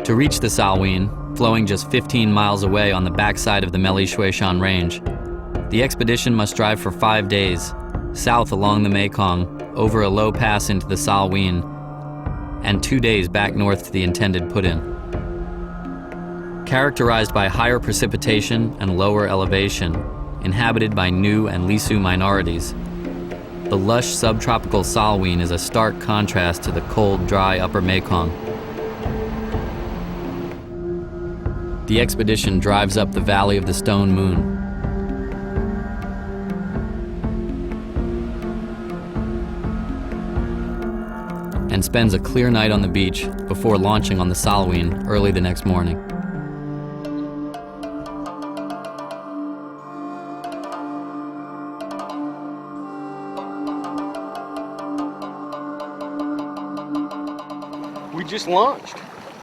To reach the Salween, flowing just 15 miles away on the backside of the Meli Shuishan Range, the expedition must drive for 5 days, south along the Mekong, over a low pass into the Salween, and 2 days back north to the intended put-in. Characterized by higher precipitation and lower elevation, inhabited by New and Lisu minorities, the lush subtropical Salween is a stark contrast to the cold, dry upper Mekong. The expedition drives up the Valley of the Stone Moon. And spends a clear night on the beach before launching on the Salween early the next morning. We just launched.